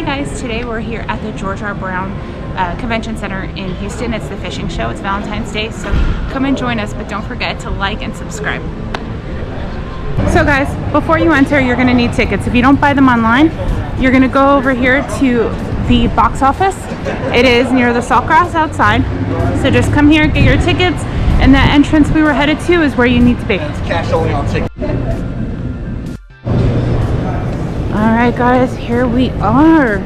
Hey guys, today we're here at the George R. Brown Convention Center in Houston. It's the fishing show. It's Valentine's Day, so come and join us, but don't forget to like and subscribe. So guys, before you enter, you're gonna need tickets. If you don't buy them online, you're gonna go over here to the box office. It is near the Saltgrass outside. So just come here, get your tickets, and that entrance we were headed to is where you need to be. It's cash only on ticket. All right guys, here we are.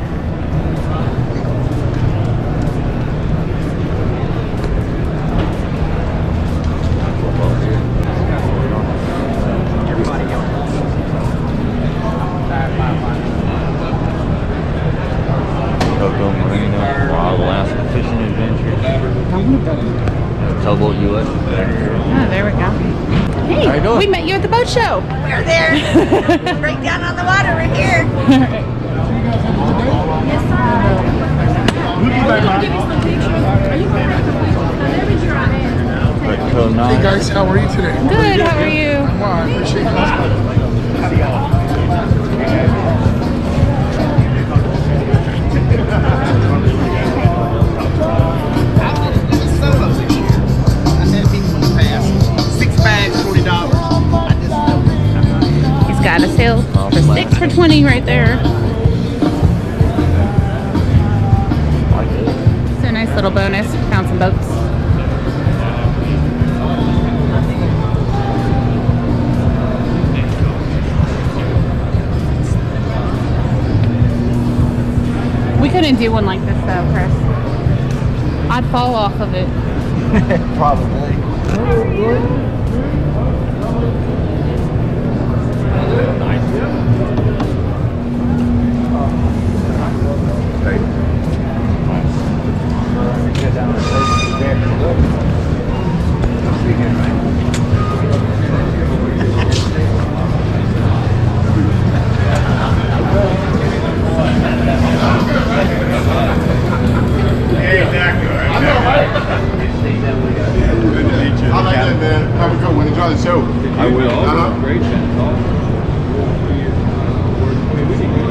Marina, Wild Alaska Fishing Adventures, Towboat U.S. Oh, there we go. Hey, we met you at the boat show. We're there. Break down on the water. We're here. Hey guys, how are you today? Good, how are you? Well, I appreciate He's got a sale for 6 for $20 right there. It's a nice little bonus. Found some boats. We couldn't do one like this though, Chris. I'd fall off of it. Probably.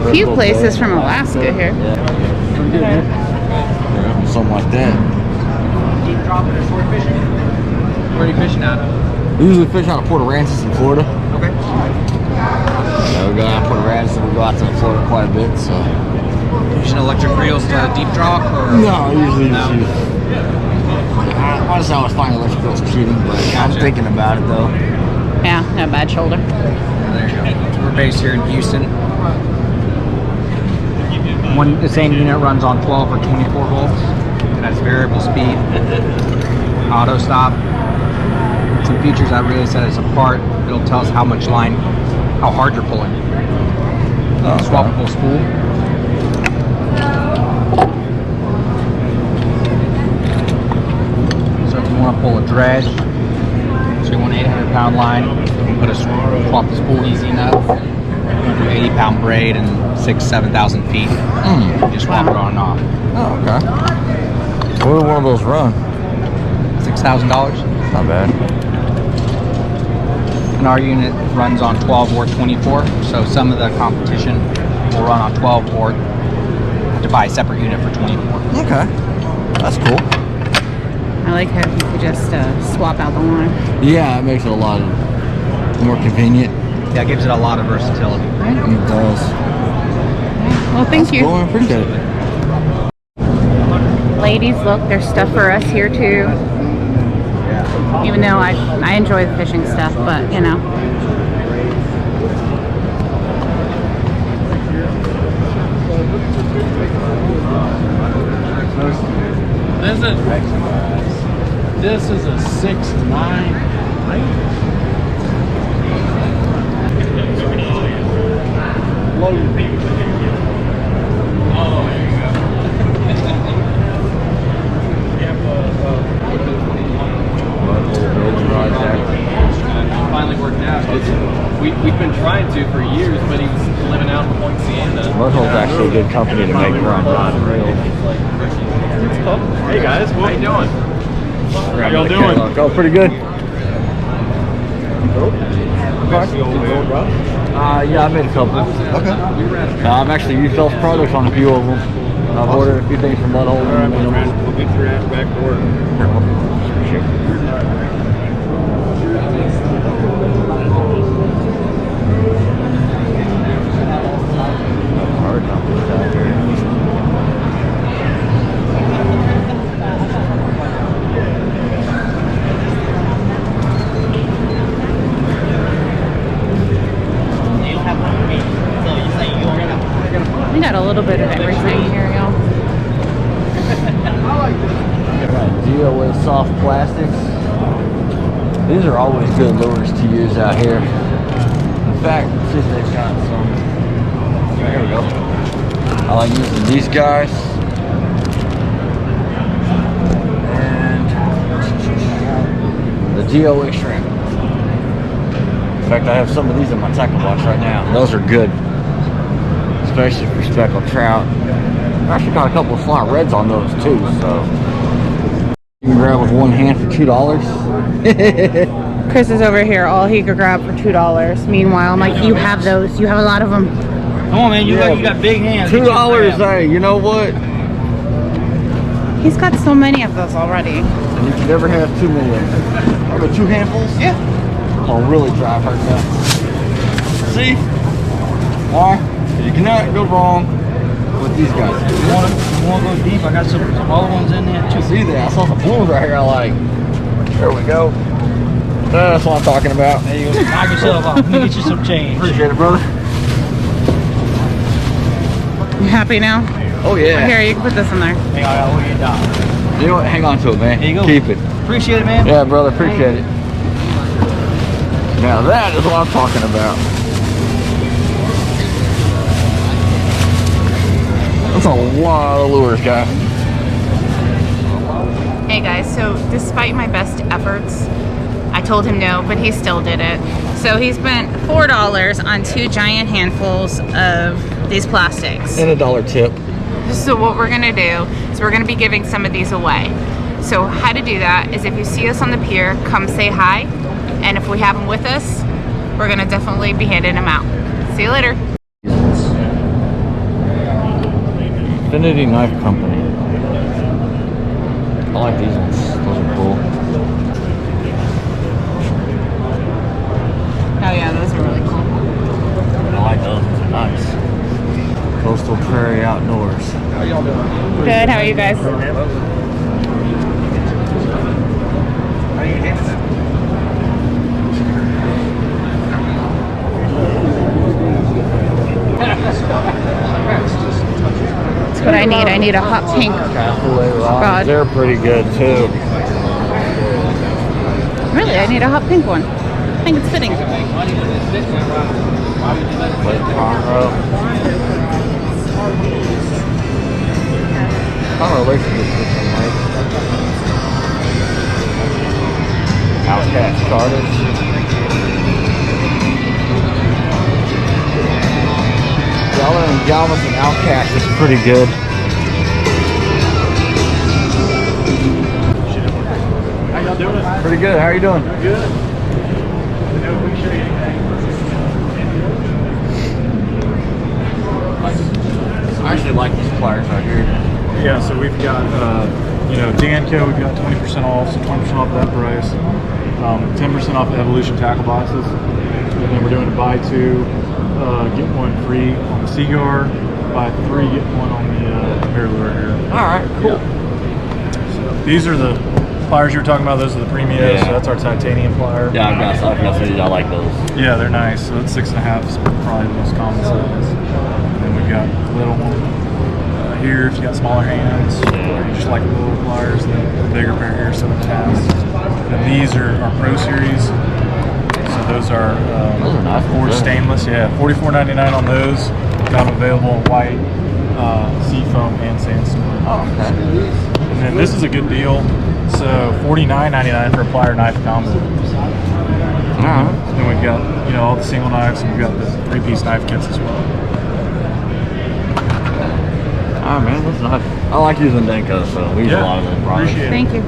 A few places from Alaska here. Something like that. Deep dropping or short fishing? Where are you fishing out of? We usually fish out of Port Aransas in Florida. Okay. Yeah, we go out to Port Aransas and we go out to Florida quite a bit, so. Using electric reels to deep drop or? No, usually just use. Honestly, I always find electric reels cheating, but I'm thinking about it though. Yeah, no bad shoulder. There you go. We're based here in Houston. The same unit runs on 12 or 24 volts. It has variable speed, auto stop. Some features that really set us apart. It'll tell us how much line, how hard you're pulling. Swappable spool. So if you want to pull a dredge, so you want an 800-pound line, you can swap the spool easy enough. Do 80-pound braid and 6,000-7,000 feet. You just swap it on and off. Oh, okay. What would one of those run? $6,000. Not bad. And our unit runs on 12 or 24, so some of the competition will run on 12 or have to buy a separate unit for 24. Okay. That's cool. I like how you could just swap out the line. Yeah, it makes it a lot more convenient. Yeah, it gives it a lot of versatility. It does. Well, thank you. Cool, I appreciate it. Ladies, look, there's stuff for us here too. Even though I enjoy the fishing stuff, but you know. This is a 6'9". Finally worked out. We've been trying to for years, but he was living out in Point Siena. Mudhole's actually a good company to make rod and reel. Hey guys, how you doing? How y'all doing? Oh, pretty good. Okay. Yeah, I made a couple. Okay. I've actually used those products on a few of them. I've ordered a few things from Butthole. All right, my friend. We'll get your ass back to work. We got a little bit of everything here, y'all. D.o.a soft plastics. These are always good lures to use out here. In fact, let's see if they've got some. Here we go. I like using these guys. And the D.o.a shrimp. In fact, I have some of these in my tackle box right now. Those are good, especially for speckled trout. I actually got a couple of fly reds on those too, so you can grab with one hand for $2. Chris is over here, all he could grab for $2. Meanwhile, I'm like, you have those. You have a lot of them. Come on, man. You got big hands. $2, hey, you know what? He's got so many of those already. And you can never have too many of them. I've got 2 handfuls? Yeah. I'll really drive her nuts. See? Why? You cannot go wrong with these guys. You want to go deep? I got some other ones in there too. See that? I saw some blues right here I like. There we go. That's what I'm talking about. There you go. Knock yourself off. Let me get you some change. Appreciate it, brother. You happy now? Oh, yeah. Here, you can put this in there. Hang on, I got $1 down. You know what? Hang on to it, man. There you go. Keep it. Appreciate it, man. Yeah, brother. Appreciate it. Now that is what I'm talking about. That's a lot of lures, guys. Hey guys, so despite my best efforts, I told him no, but he still did it. So he spent $4 on 2 giant handfuls of these plastics. And a $1 tip. So what we're gonna do is we're gonna be giving some of these away. So how to do that is if you see us on the pier, come say hi. And if we have them with us, we're gonna definitely be handing them out. See you later. Infinity Knife Company. I like these ones. Those are cool. Oh yeah, those are really cool. I like those. Those are nice. Coastal Prairie Outdoors. How y'all doing? Good, how are you guys? How you handling that? That's what I need. I need a hot pink Castaway rod. rods. They're pretty good too. Really, I need a hot pink one. I think it's fitting. Lake Conroe. Conroe Lake's a good system, right? Outcast Charters. Dollar and Galveston Outcast is pretty good. How y'all doing? Pretty good. How are you doing? Good. I actually like these pliers right here. Yeah, so we've got, Danco, we've got 20% off, so 20% off that price. 10% off the Evolution tackle boxes. And then we're doing a buy 2, get 1 free on the Seaguar, buy 3, get 1 on the Mirror here. All right, cool. Yeah. So these are the pliers you were talking about. Those are the Premios. Yeah. So that's our titanium plier. Yeah, I've got some. I like those. Yeah, they're nice. So that's 6.5 is probably the most common size. And then we've got a little one here if you got smaller hands, or you just like the little pliers. Then the bigger pair here, 7.5. Then these are our Pro Series. So those are Those are nice. forged stainless. Yeah, $44.99 on those. Got them available in white, seafoam, and sandstone. Oh, okay. And then this is a good deal. So $49.99 for a plier knife combo. Then we've got, all the single knives, and we've got the 3-piece knife kits as well. All right, man, that's nice. I like using Danco, so we use a lot of them. Appreciate it. Thank you.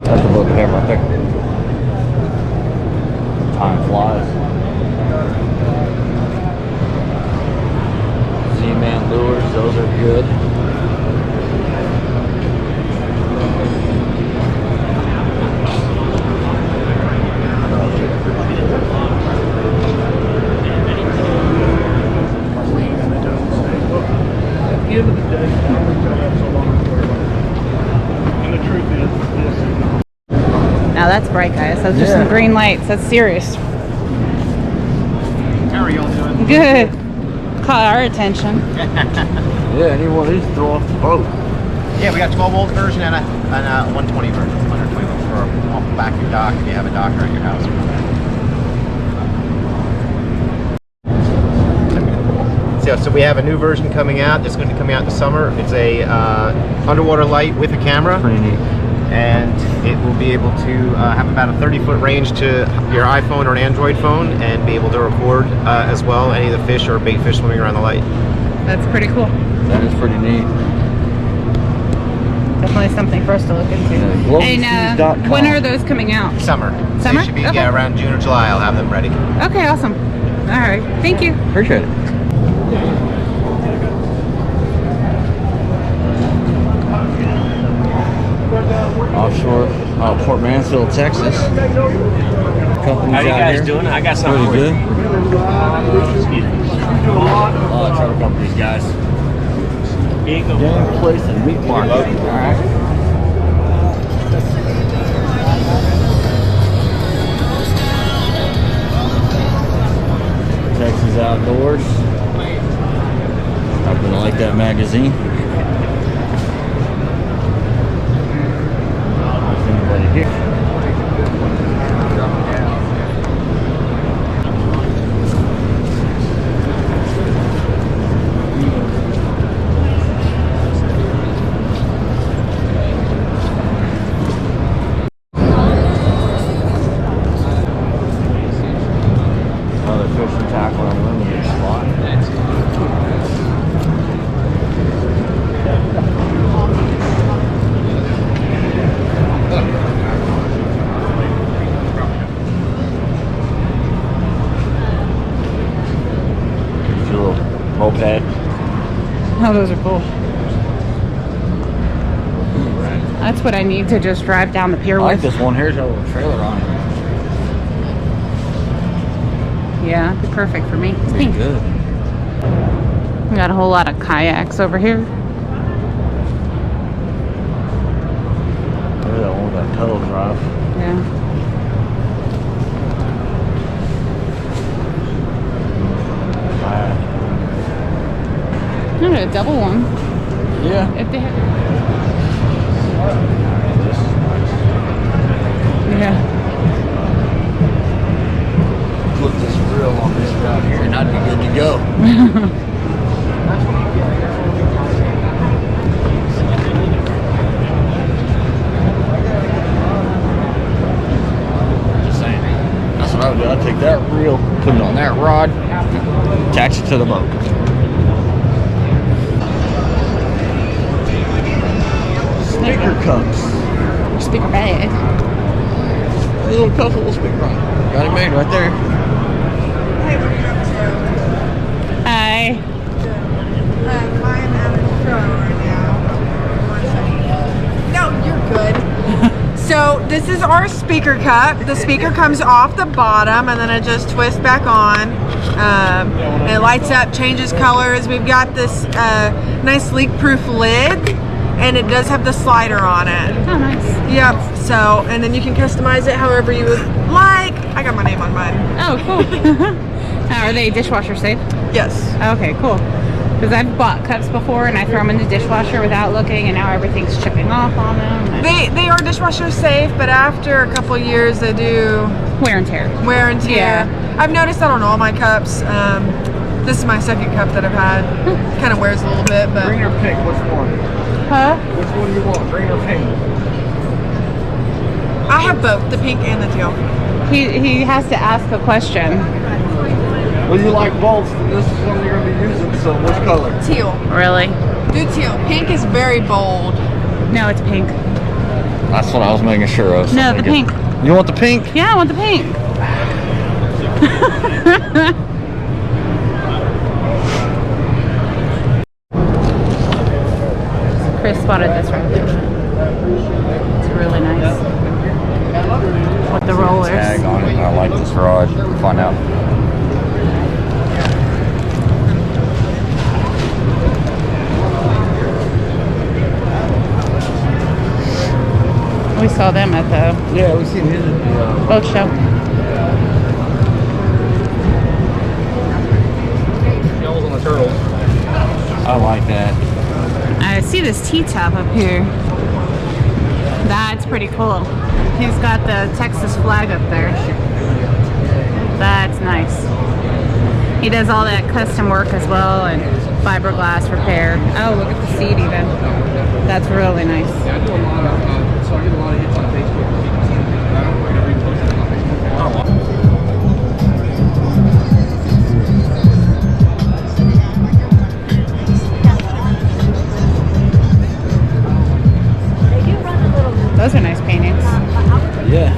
That's a book there, I think. Time flies. Lures, those are good. Now that's bright, guys. That's just some green lights. That's serious. How are y'all doing? Good. Caught our attention. Yeah, any one of these throw off the boat. Yeah, we got 12 volt version and a 120 version. 120 volts for off the back of your dock if you have a dock around your house. So we have a new version coming out. It's going to come out this summer. It's a underwater light with a camera. Pretty neat. And it will be able to have about a 30-foot range to your iPhone or an Android phone and be able to record as well any of the fish or bait fish swimming around the light. That's pretty cool. That is pretty neat. Definitely something for us to look into. And when are those coming out? Summer. Summer? They should be Okay. yeah, around June or July. I'll have them ready. Okay, awesome. All right. Thank you. Appreciate it. Offshore, Port Mansfield, Texas. Companies How you out guys here. doing? I got something Pretty for good. you. A lot of trucker companies, guys. Here you go. Game place and meat market. All right. Texas Outdoors. Happen to like that magazine. There's anybody here? Another fish and tackle unlimited spot. It's your little moped. Oh, those are cool. That's what I need to just drive down the pier I like with. this one. Here's a little trailer on it. Yeah, it'd be perfect for me. It's Pretty pink. good. We got a whole lot of kayaks over here. Look at that one with that pedal drive. Yeah. I got a double one. Yeah. If they have. Yeah. Put this grill on this right here and I'd be good to go. Just saying. That's what I would do. I'd take that reel, put it on that rod, attach it to the boat. Speaker cups. Speaker bag. A little cup, a little speaker on it. Got it made right there. Hi. I'm out of control right now. No, you're good. So this is our speaker cup. The speaker comes off the bottom and then it just twists back on. And it lights up, changes colors. We've got this nice leak-proof lid, and it does have the slider on it. Oh, nice. Yep. So, and then you can customize it however you would like. I got my name on mine. Oh, cool. Are they dishwasher safe? Yes. Okay, cool. Because I've bought cups before and I throw them in the dishwasher without looking, and now everything's chipping off on them. They are dishwasher safe, but after a couple years they do Wear and tear. wear and tear. Yeah. I've noticed that on all my cups. This is my second cup that I've had. Kind of wears a little bit, but Green or pink? Which one? Huh? Which one do you want? Green or pink? I have both, the pink and the teal. He has to ask a question. Well, you like both. This is one you're going to be using, so which color? Teal. Really? Do teal. Pink is very bold. No, it's pink. That's what I was making sure of. No, the pink. You want the pink? Yeah, I want the pink. Chris spotted this right there. It's really nice. With the rollers. Tag on it. I like this rod. Find out. We saw them at the Yeah, we seen his at the boat show. Shells on the turtles. I like that. I see this T-top up here. That's pretty cool. He's got the Texas flag up there. That's nice. He does all that custom work as well and fiberglass repair. Oh, look at the seat even. That's really nice. Yeah, I do a lot of, so I get a lot of hits on Facebook. People see the pictures. I don't really repost it on Facebook. Those are nice paintings. Yeah.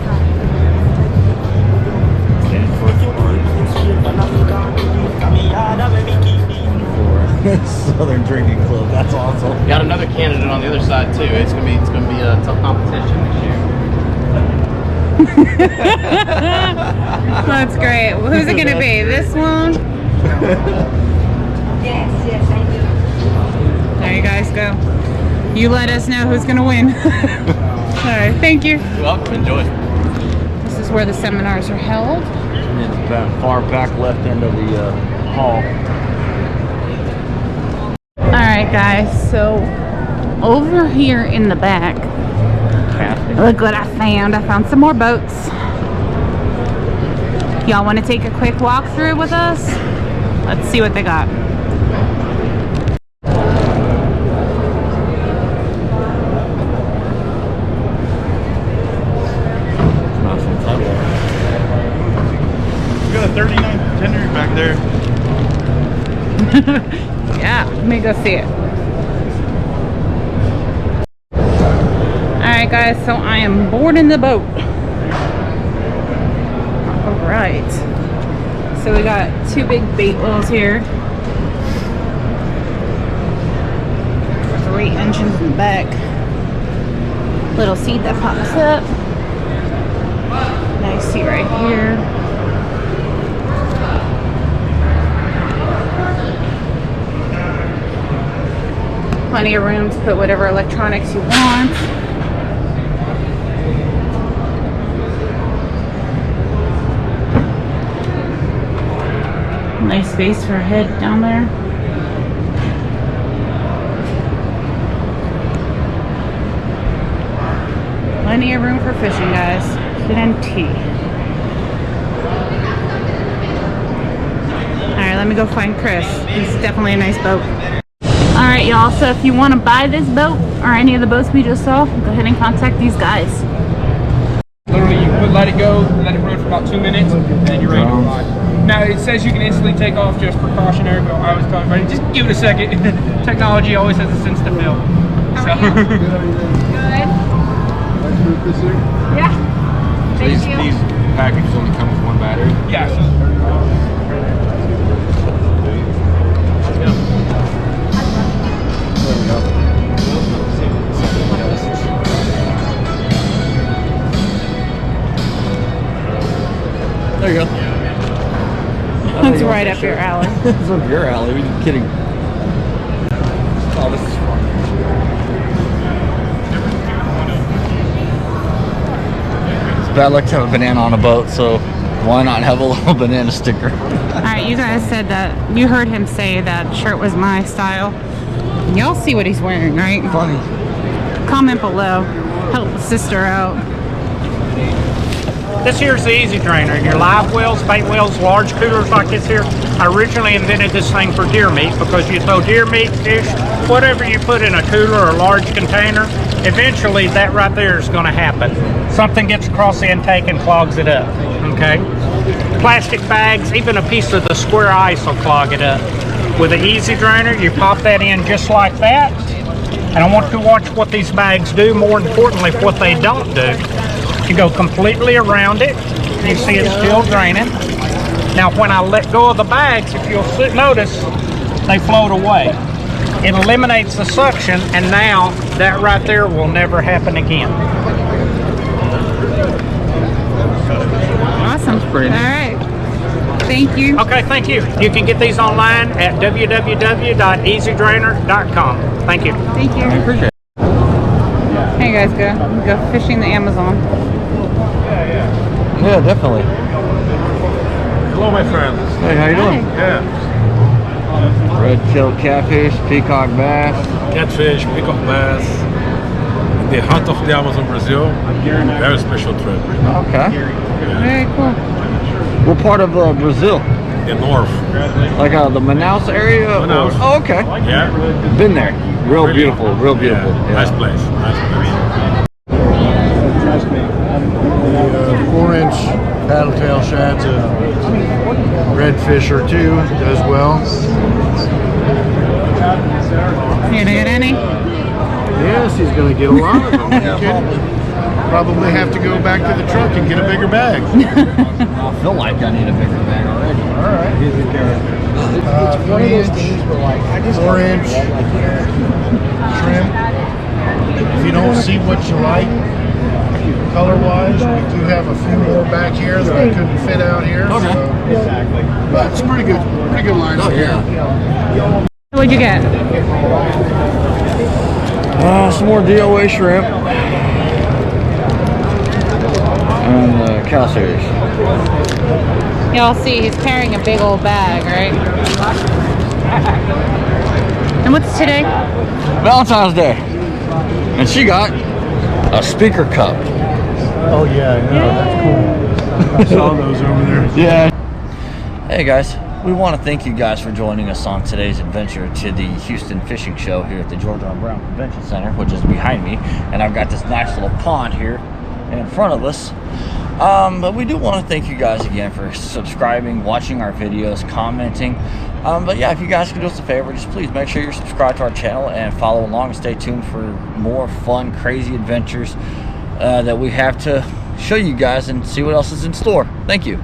Southern Drinking Club. That's awesome. Got another candidate on the other side too. It's gonna be a tough competition this year. That's great. Well, who's it going to be? This one? Yes, I do. There you guys go. You let us know who's going to win. All right, thank you. You're welcome. Enjoy. This is where the seminars are held. In the far back left end of the hall. All right, guys. So over here in the back, look what I found. I found some more boats. Y'all want to take a quick walk through with us? Let's see what they got. We got a 39 tender back there. Yeah, let me go see it. Alright guys, so I am boarding the boat. Alright. So we got two big bait wheels here. 3 engines in the back. Little seat that pops up. Nice seat right here. Plenty of room to put whatever electronics you want. Nice space for a head down there. Plenty of room for fishing, guys. Plenty. Alright, let me go find Chris. He's definitely a nice boat. Alright, y'all, so if you want to buy this boat or any of the boats we just saw, go ahead and contact these guys. Literally, you would let it go, let it run for about 2 minutes, and then you're ready to fly. Now, it says you can instantly take off, just precautionary, but I always tell everybody, just give it a second. Technology always has a sense to fail. How are you? Good. Yeah. Thank you. These packages only come with 1 battery? Yeah. So There you go. That's right up your alley. It's up your alley. Are you kidding? Oh, this is fun. It's bad luck to have a banana on a boat, so why not have a little banana sticker? Alright, you guys said that, you heard him say that shirt was my style. Y'all see what he's wearing, right? Funny. Comment below. Help the sister out. This here's the Easy Drainer. Your live wells, bait wells, large coolers like this here. I originally invented this thing for deer meat because you throw deer meat, fish, whatever you put in a cooler or a large container, eventually that right there is going to happen. Something gets across the intake and clogs it up, okay? Plastic bags, even a piece of the square ice will clog it up. With the Easy Drainer, you pop that in just like that. And I want you to watch what these bags do, more importantly, what they don't do. You go completely around it. You see it's still draining. Now when I let go of the bags, if you'll notice, they float away. it eliminates the suction, and now that right there will never happen again. Awesome. pretty All neat. right. Thank you. Okay, thank you. You can get these online at www.easydrainer.com. Thank you. Thank you. I appreciate it. Hey, you guys go fishing the Amazon. Yeah, definitely. Hello, my friend. Hey, how you doing? Yeah. Red-tailed catfish, peacock bass. Catfish, peacock bass. The heart of the Amazon, Brazil. Very special trip. Okay. Very cool. What part of Brazil? The north. Like the Manaus area? Manaus. Oh, okay. Yeah. Been there. Real beautiful. Real beautiful. Yeah. Yeah. Nice place. Nice place. The 4-inch paddletail shad's a redfish or two, does well. You gonna get any? Yes, he's going to get a lot of them. You can probably have to go back to the truck and get a bigger bag. I feel like I need a bigger bag already. All right. 3-inch, 4-inch shrimp. If you don't see what you like, color-wise, we do have a few more back here that I couldn't fit out here. Okay. So, but it's pretty good line up here. What'd you get? Some more D.o.a. shrimp. And cow series. Y'all see he's carrying a big old bag, right? And what's today? Valentine's Day. And she got a speaker cup. Oh yeah, I know. That's cool. I saw those over there. Yeah. Hey guys, we want to thank you guys for joining us on today's adventure to the Houston Fishing Show here at the Georgia R. Brown Convention Center, which is behind me. And I've got this nice little pond here in front of us. But we do want to thank you guys again for subscribing, watching our videos, commenting. But yeah, if you guys could do us a favor, just please make sure you're subscribed to our channel and follow along and stay tuned for more fun, crazy adventures that we have to show you guys and see what else is in store. Thank you.